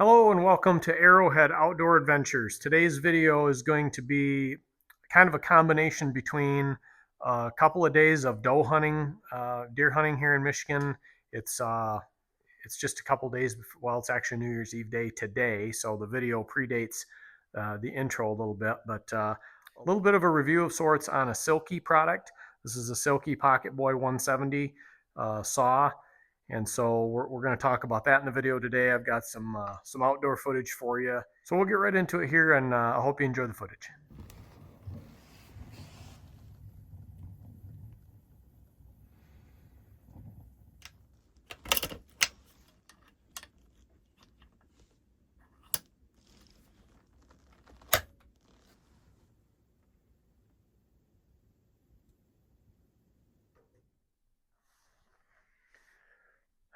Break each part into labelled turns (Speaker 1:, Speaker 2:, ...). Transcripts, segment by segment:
Speaker 1: Hello and welcome to Arrowhead Outdoor Adventures. Today's video is going to be kind of a combination between a couple of days of doe hunting, deer hunting here in Michigan. It's just a couple days before, well, it's actually New Year's Eve day today, so the video predates the intro a little bit, but a little bit of a review of sorts on a Silky product. This is a Silky Pocket Boy 170 saw. And so we're going to talk about that in the video today. I've got some outdoor footage for you. So we'll get right into it here, and I hope you enjoy the footage.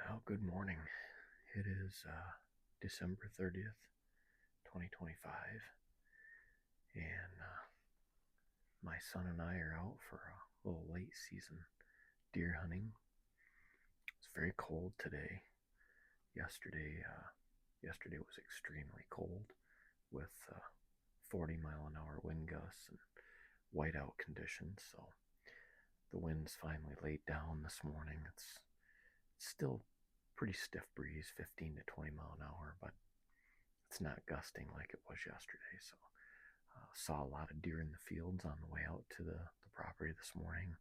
Speaker 1: Well, good morning. It is December 30th, 2025, and my son and I are out for a little late season deer hunting. It's very cold today. Yesterday was extremely cold with 40-mile-an-hour wind gusts and whiteout conditions. So the wind's finally laid down this morning. It's still pretty stiff breeze, 15 to 20 mile an hour, but it's not gusting like it was yesterday. So saw a lot of deer in the fields on the way out to the property this morning,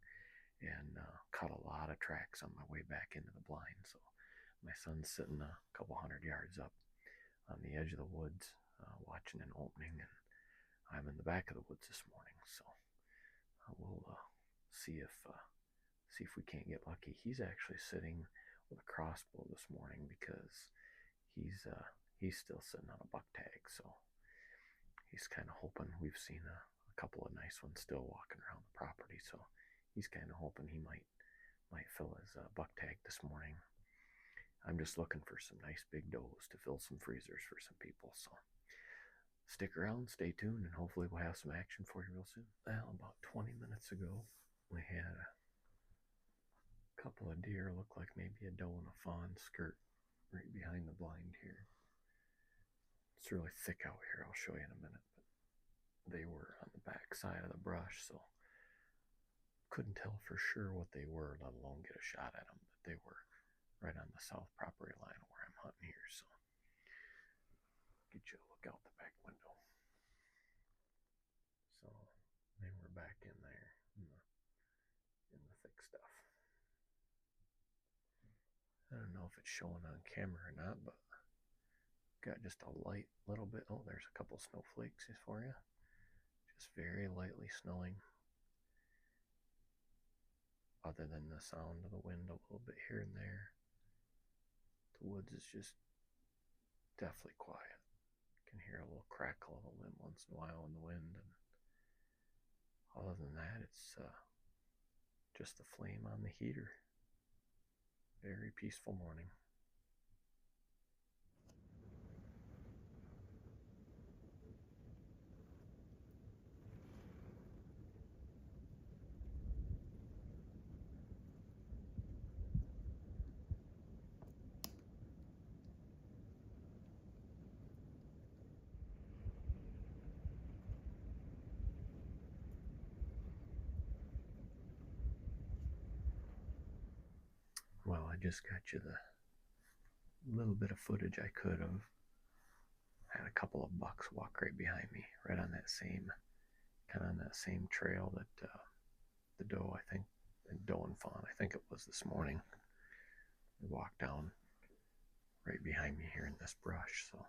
Speaker 1: and caught a lot of tracks on my way back into the blind. So my son's sitting a couple 100 yards up on the edge of the woods, watching an opening, and I'm in the back of the woods this morning. So we'll see if we can't get lucky. He's actually sitting with a crossbow this morning because he's still sitting on a buck tag. So he's kind of hoping. We've seen a couple of nice ones still walking around the property. So he's kind of hoping he might fill his buck tag this morning. I'm just looking for some nice big does to fill some freezers for some people. So stick around, stay tuned, and hopefully we'll have some action for you real soon. Well, about 20 minutes ago, we had a couple of deer, look like maybe a doe and a fawn, skirt right behind the blind here. It's really thick out here. I'll show you in a minute, but they were on the back side of the brush, so couldn't tell for sure what they were, let alone get a shot at them. But they were right on the south property line where I'm hunting here, so get you a look out the back window. So they were back in there in the thick stuff. I don't know if it's showing on camera or not, but got just a light little bit. Oh, there's a couple snowflakes for you. Just very lightly snowing. Other than the sound of the wind a little bit here and there, the woods is just deathly quiet. You can hear a little crackle of a limb once in a while in the wind, and other than that, it's just the flame on the heater. Very peaceful morning. Well, I just got you the little bit of footage I could of. Had a couple of bucks walk right behind me, right on that same trail that the doe, I think, and doe and fawn, I think it was this morning. They walked down right behind me here in this brush, so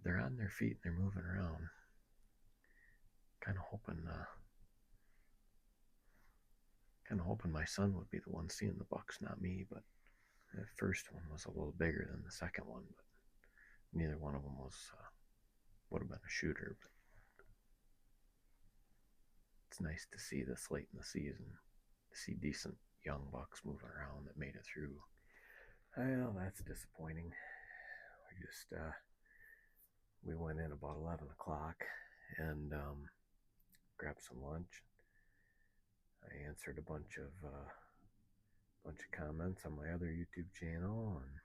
Speaker 1: they're on their feet and they're moving around. Kind of hoping my son would be the one seeing the bucks, not me. But the first one was a little bigger than the second one, but neither one of them would have been a shooter. But it's nice to see this late in the season, to see decent young bucks moving around that made it through. Well, that's disappointing. We went in about 11 o'clock and grabbed some lunch. I answered a bunch of comments on my other YouTube channel and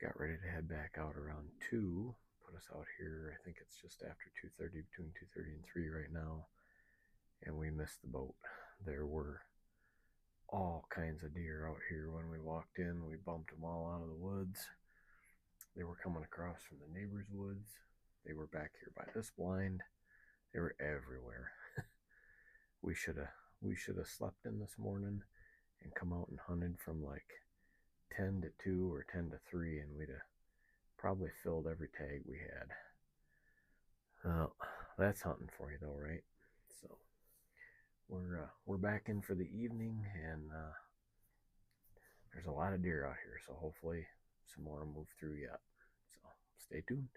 Speaker 1: got ready to head back out around 2. Put us out here, I think it's just after 2:30, between 2:30 and 3 right now. And we missed the boat. There were all kinds of deer out here when we walked in. We bumped them all out of the woods. They were coming across from the neighbor's woods. They were back here by this blind. They were everywhere. we should have slept in this morning and come out and hunted from like 10 to 2 or 10 to 3, and we'd have probably filled every tag we had. That's hunting for you though, right? So we're back in for the evening, and there's a lot of deer out here, so hopefully some more will move through yet. So stay tuned.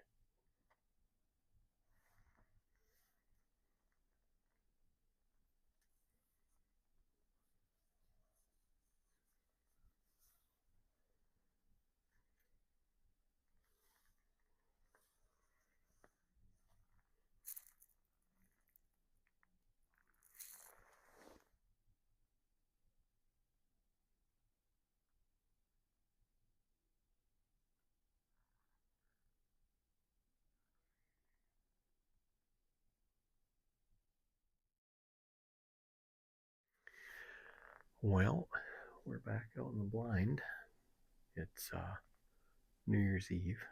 Speaker 1: Well, we're back out in the blind. It's New Year's Eve,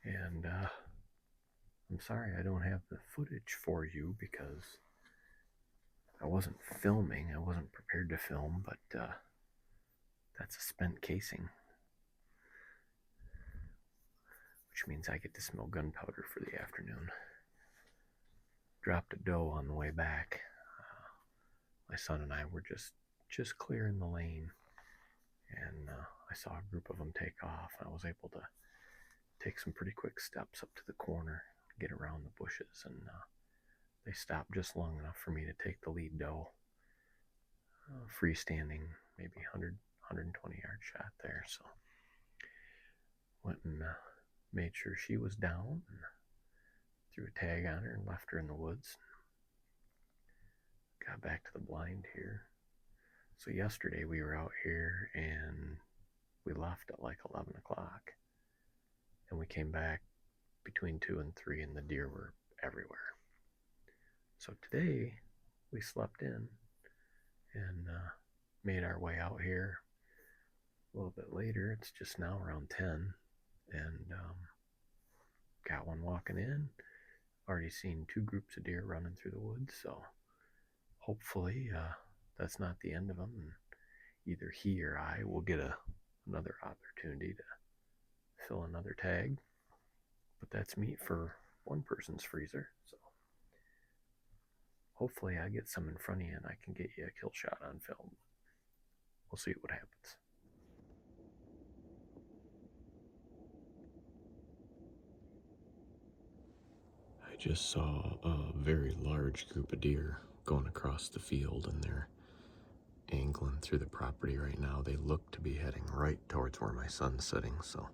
Speaker 1: and I'm sorry I don't have the footage for you because I wasn't filming. I wasn't prepared to film, but that's a spent casing, which means I get to smell gunpowder for the afternoon. Dropped a doe on the way back. My son and I were just clearing the lane, and I saw a group of them take off. I was able to take some pretty quick steps up to the corner, get around the bushes, and they stopped just long enough for me to take the lead doe. Freestanding, maybe 120 yard shot there. So went and made sure she was down, and threw a tag on her and left her in the woods. Got back to the blind here. So yesterday we were out here and we left at like 11 o'clock. And we came back between 2 and 3, and the deer were everywhere. So today we slept in and made our way out here a little bit later. It's just now around 10, and got one walking in. Already seen 2 groups of deer running through the woods, so hopefully that's not the end of them, and either he or I will get another opportunity to fill another tag. But that's meat for one person's freezer, so hopefully I get some in front of you and I can get you a kill shot on film. We'll see what happens. I just saw a very large group of deer going across the field, and they're angling through the property right now. They look to be heading right towards where my son's sitting, so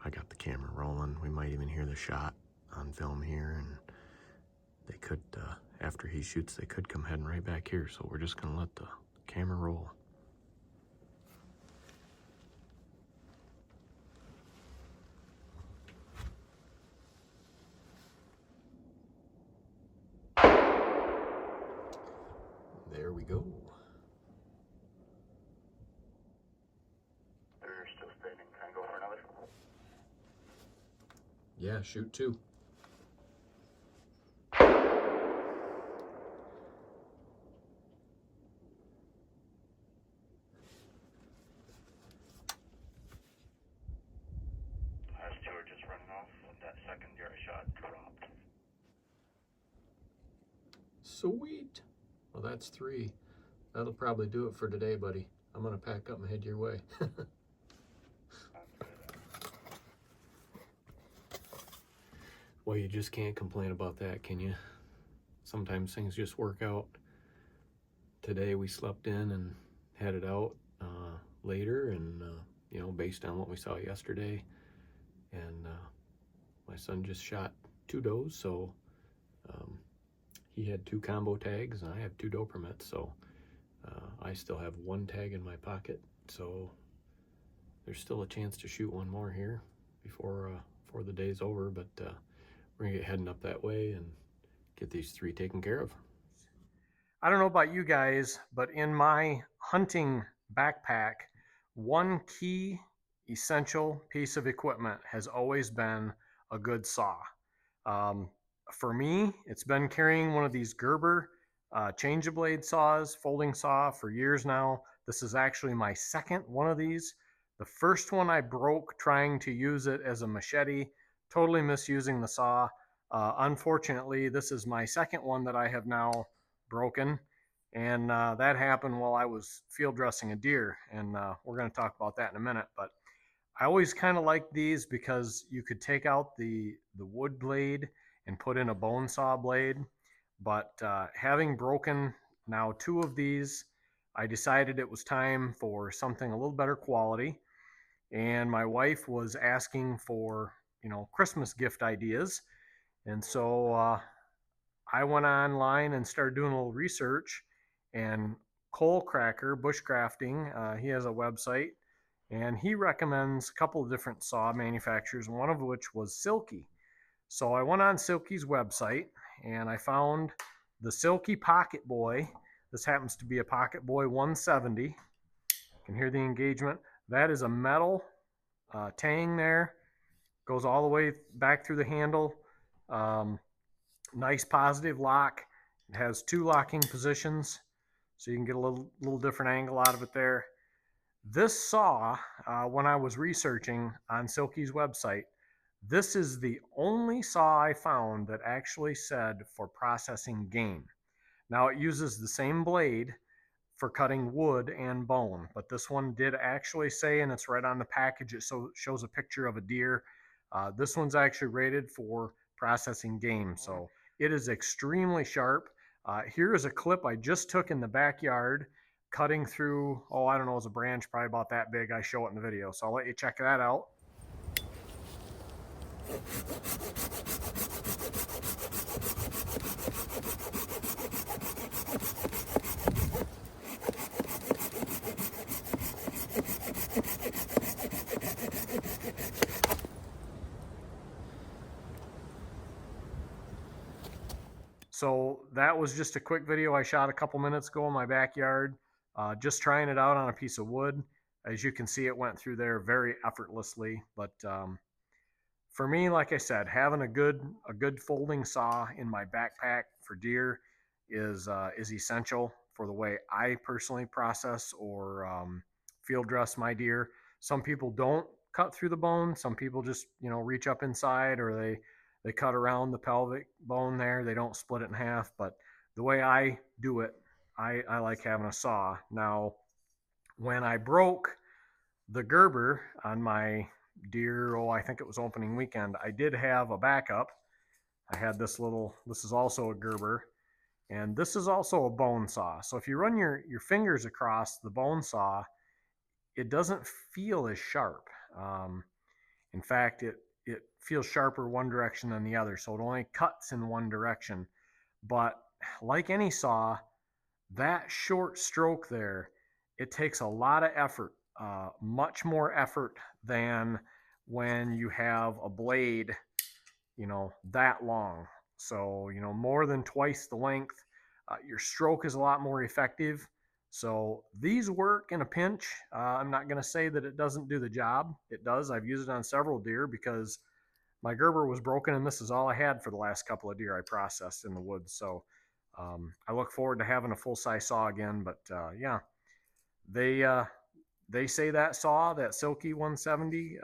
Speaker 1: I got the camera rolling. We might even hear the shot on film here, and they could, after he shoots, they could come heading right back here, so we're just gonna let the camera roll. There we go.
Speaker 2: They're still standing. Can I go for another?
Speaker 1: Yeah, shoot 2.
Speaker 2: Last 2 are just running off, and that second deer I shot dropped.
Speaker 1: Sweet. Well, that's 3. That'll probably do it for today, buddy. I'm gonna pack up and head your way. Well, you just can't complain about that, can you? Sometimes things just work out. Today we slept in and headed out later, and based on what we saw yesterday, and my son just shot 2 does, so he had 2 combo tags and I have 2 doe permits, so I still have one tag in my pocket, so there's still a chance to shoot one more here before the day's over, but we're gonna get heading up that way and get these 3 taken care of. I don't know about you guys, but in my hunting backpack, one key essential piece of equipment has always been a good saw. Um, for me, it's been carrying one of these Gerber change blade saws, folding saw, for years now. This is actually my second one of these. The first one I broke trying to use it as a machete, totally misusing the saw. Unfortunately, this is my second one that I have now broken, and that happened while I was field dressing a deer, and we're going to talk about that in a minute. But I always kind of liked these because you could take out the wood blade and put in a bone saw blade. But having broken now 2 of these, I decided it was time for something a little better quality. And my wife was asking for, Christmas gift ideas. And so I went online and started doing a little research. And Cole Cracker Bushcrafting, he has a website, and he recommends a couple of different saw manufacturers, one of which was Silky. So I went on Silky's website and I found the Silky Pocket Boy. This happens to be a Pocket Boy 170. You can hear the engagement. That is a metal tang there, goes all the way back through the handle. Nice positive lock. It has 2 locking positions, so you can get a little different angle out of it there. This saw, when I was researching on Silky's website, this is the only saw I found that actually said for processing game. Now, it uses the same blade for cutting wood and bone, but this one did actually say, and it's right on the package, it shows a picture of a deer. This one's actually rated for processing game, so it is extremely sharp. Here is a clip I just took in the backyard, cutting through, I don't know, it was a branch probably about that big. I show it in the video, so I'll let you check that out. So that was just a quick video I shot a couple minutes ago in my backyard, just trying it out on a piece of wood. As you can see, it went through there very effortlessly. But for me, like I said, having a good folding saw in my backpack for deer is essential for the way I personally process or field dress my deer. Some people don't cut through the bone. Some people just reach up inside, or they cut around the pelvic bone there. They don't split it in half. But the way I do it, I like having a saw. Now, when I broke the Gerber on my deer, I think it was opening weekend, I did have a backup. I had this is also a Gerber, and this is also a bone saw. So if you run your fingers across the bone saw, it doesn't feel as sharp. In fact, it feels sharper one direction than the other, so it only cuts in one direction. But like any saw, that short stroke there, it takes a lot of effort, much more effort than when you have a blade, that long. So, more than twice the length. Your stroke is a lot more effective. So these work in a pinch. I'm not going to say that it doesn't do the job. It does. I've used it on several deer because my Gerber was broken, and this is all I had for the last couple of deer I processed in the woods. So I look forward to having a full-size saw again. But yeah, they say that saw, that Silky 170,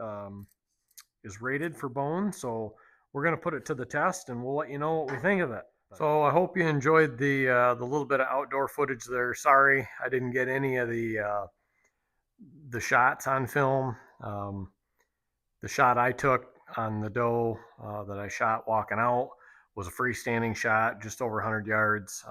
Speaker 1: is rated for bone. So we're going to put it to the test, and we'll let you know what we think of it. So I hope you enjoyed the little bit of outdoor footage there. Sorry I didn't get any of the shots on film. The shot I took on the doe that I shot walking out was a freestanding shot, just over 100 yards.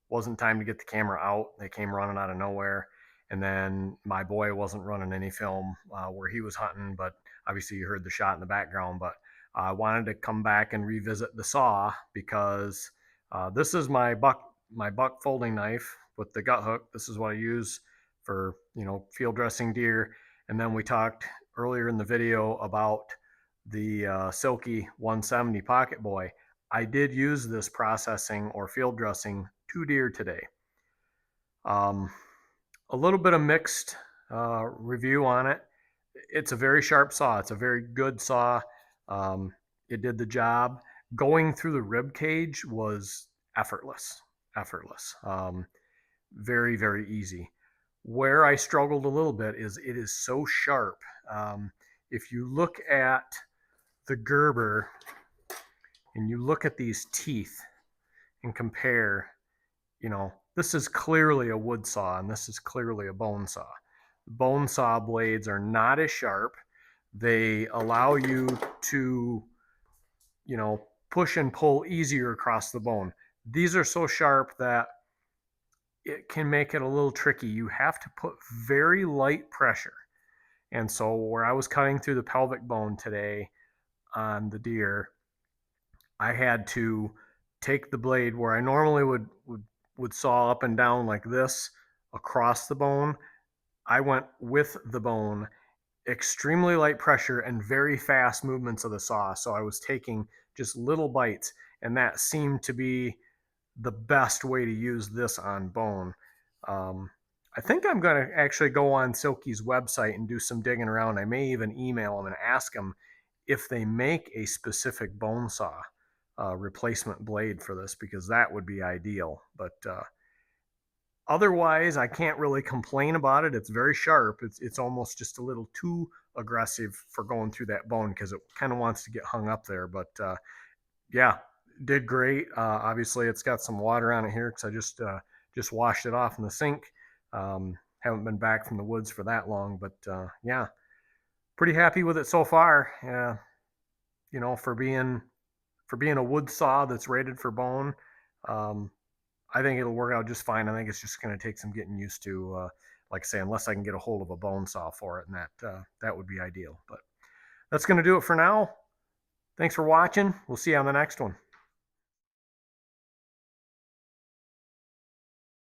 Speaker 1: Wasn't time to get the camera out. They came running out of nowhere. And then my boy wasn't running any film where he was hunting, but obviously you heard the shot in the background. But I wanted to come back and revisit the saw because this is my buck folding knife. with the gut hook. This is what I use for, field dressing deer. And then we talked earlier in the video about the Silky 170 Pocket Boy. I did use this processing or field dressing 2 deer today. Um, a little bit of mixed review on it. It's a very sharp saw. It's a very good saw. Um, it did the job. Going through the rib cage was effortless. Effortless. Very, very easy. Where I struggled a little bit is it is so sharp. If you look at the Gerber and you look at these teeth and compare, this is clearly a wood saw and this is clearly a bone saw. Bone saw blades are not as sharp. They allow you to, push and pull easier across the bone. These are so sharp that it can make it a little tricky. You have to put very light pressure. And so where I was cutting through the pelvic bone today on the deer, I had to take the blade where I normally would saw up and down like this across the bone. I went with the bone, extremely light pressure and very fast movements of the saw. So I was taking just little bites, and that seemed to be the best way to use this on bone. I think I'm going to actually go on Silky's website and do some digging around. I may even email them and ask them if they make a specific bone saw replacement blade for this, because that would be ideal. But otherwise, I can't really complain about it. It's very sharp. It's almost just a little too aggressive for going through that bone because it kind of wants to get hung up there. But yeah, did great. Obviously, it's got some water on it here because I just washed it off in the sink. Haven't been back from the woods for that long, but yeah, pretty happy with it so far. For being a wood saw that's rated for bone, I think it'll work out just fine. I think it's just going to take some getting used to. Like I say, unless I can get a hold of a bone saw for it, and that would be ideal. But that's going to do it for now. Thanks for watching. We'll see you on the next one.